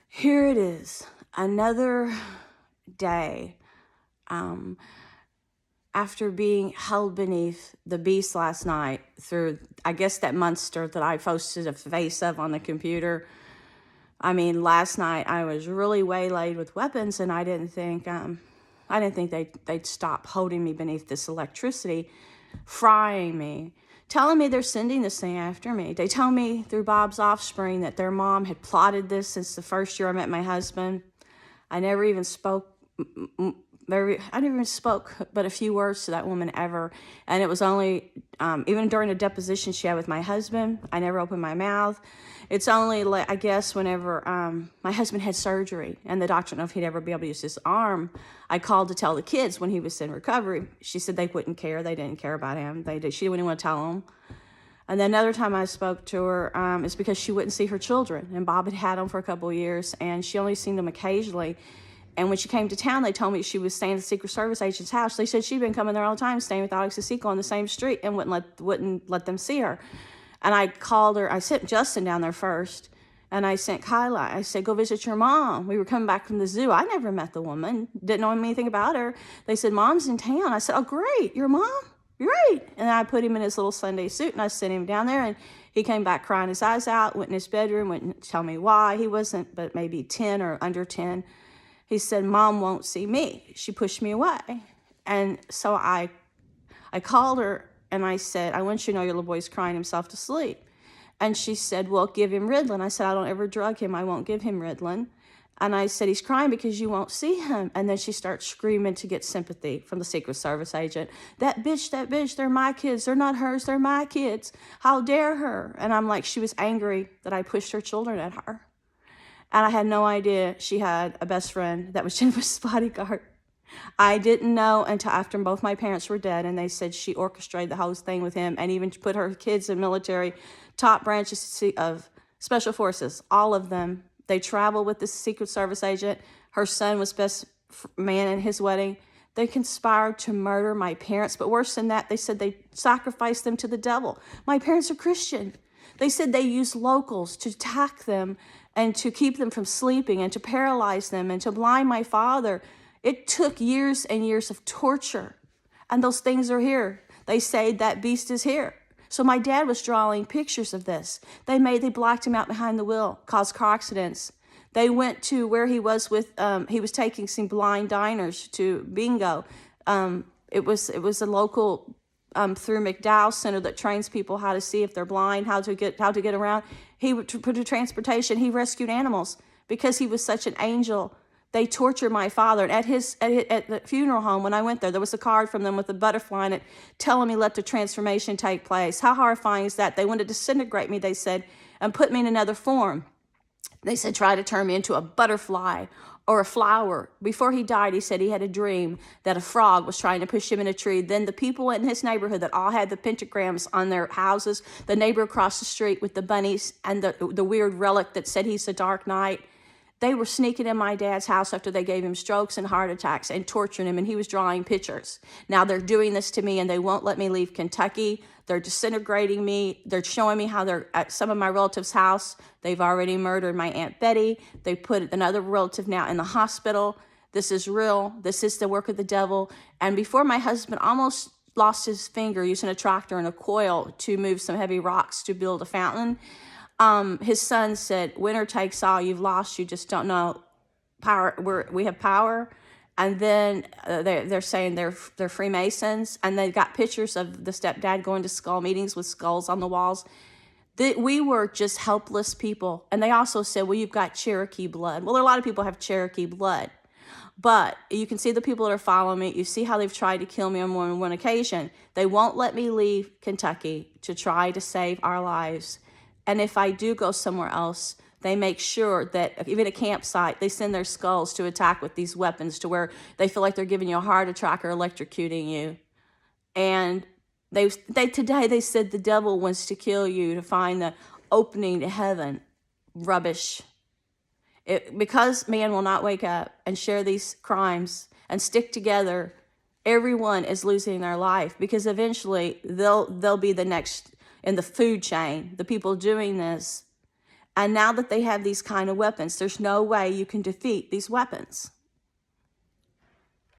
Here it is, another day. Um, After being held beneath the beast last night through, I guess, that monster that I posted a face of on the computer. I mean, last night I was really waylaid with weapons, and I didn't think they'd stop holding me beneath this electricity, frying me, telling me they're sending this thing after me. They tell me through Bob's offspring that their mom had plotted this since the first year I met my husband. I never even spoke but a few words to that woman ever. And it was only, even during a deposition she had with my husband, I never opened my mouth. It's only, I guess, whenever my husband had surgery and the doctor didn't know if he'd ever be able to use his arm, I called to tell the kids when he was in recovery. She said they wouldn't care. They didn't care about him. She didn't want to tell them. And then another time I spoke to her is because she wouldn't see her children. And Bob had had them for a couple of years, and she only seen them occasionally. And when she came to town, they told me she was staying at the Secret Service agent's house. They said she'd been coming there all the time, staying with Alex Asico on the same street, and wouldn't let them see her. And I called her. I sent Justin down there first, and I sent Kyla. I said, go visit your mom. We were coming back from the zoo. I never met the woman, didn't know anything about her. They said, Mom's in town. I said, oh, great, your mom? Great. And I put him in his little Sunday suit, and I sent him down there, and he came back crying his eyes out, went in his bedroom, wouldn't tell me why. He wasn't but maybe 10 or under 10. He said, Mom won't see me. She pushed me away. And so I called her, and I said, I want you to know your little boy's crying himself to sleep. And she said, well, give him Ritalin. I said, I don't ever drug him. I won't give him Ritalin. And I said, he's crying because you won't see him. And then she starts screaming to get sympathy from the Secret Service agent. That bitch, they're my kids. They're not hers, they're my kids. How dare her? And I'm like, she was angry that I pushed her children at her. And I had no idea she had a best friend that was Jennifer's bodyguard. I didn't know until after both my parents were dead, and they said she orchestrated the whole thing with him and even put her kids in military, top branches of special forces, all of them. They traveled with the Secret Service agent. Her son was best man in his wedding. They conspired to murder my parents, but worse than that, they said they sacrificed them to the devil. My parents are Christian. They said they used locals to attack them and to keep them from sleeping and to paralyze them and to blind my father. It took years and years of torture, and those things are here. They say that beast is here. So my dad was drawing pictures of this. They blacked him out behind the wheel, caused car accidents. They went to where he was he was taking some blind diners to bingo. It was a local through McDowell Center that trains people how to see if they're blind, how to get around. He would put a transportation. He rescued animals because he was such an angel. They tortured my father. And at the funeral home, when I went there was a card from them with a butterfly in it telling me let the transformation take place. How horrifying is that? They wanted to disintegrate me, they said, and put me in another form. They said try to turn me into a butterfly or a flower. Before he died, he said he had a dream that a frog was trying to push him in a tree. Then the people in his neighborhood that all had the pentagrams on their houses, the neighbor across the street with the bunnies and the weird relic that said he's the Dark Knight, they were sneaking in my dad's house after they gave him strokes and heart attacks and torturing him, and he was drawing pictures. Now they're doing this to me, and they won't let me leave Kentucky. They're disintegrating me. They're showing me how they're at some of my relatives' house. They've already murdered my Aunt Betty. They put another relative now in the hospital. This is real. This is the work of the devil. And before my husband almost lost his finger using a tractor and a coil to move some heavy rocks to build a fountain, his son said, winner takes all, you've lost, you just don't know power. We have power. And then they're saying they're Freemasons, and they got pictures of the stepdad going to skull meetings with skulls on the walls. We were just helpless people. And they also said, well, you've got Cherokee blood. Well, a lot of people have Cherokee blood. But you can see the people that are following me. You see how they've tried to kill me on more than one occasion. They won't let me leave Kentucky to try to save our lives. And if I do go somewhere else, they make sure that even a campsite, they send their skulls to attack with these weapons to where they feel like they're giving you a heart attack or electrocuting you. And today they said the devil wants to kill you to find the opening to heaven. Rubbish. Because man will not wake up and share these crimes and stick together, everyone is losing their life, because eventually they'll be the next in the food chain, the people doing this. And now that they have these kind of weapons, there's no way you can defeat these weapons.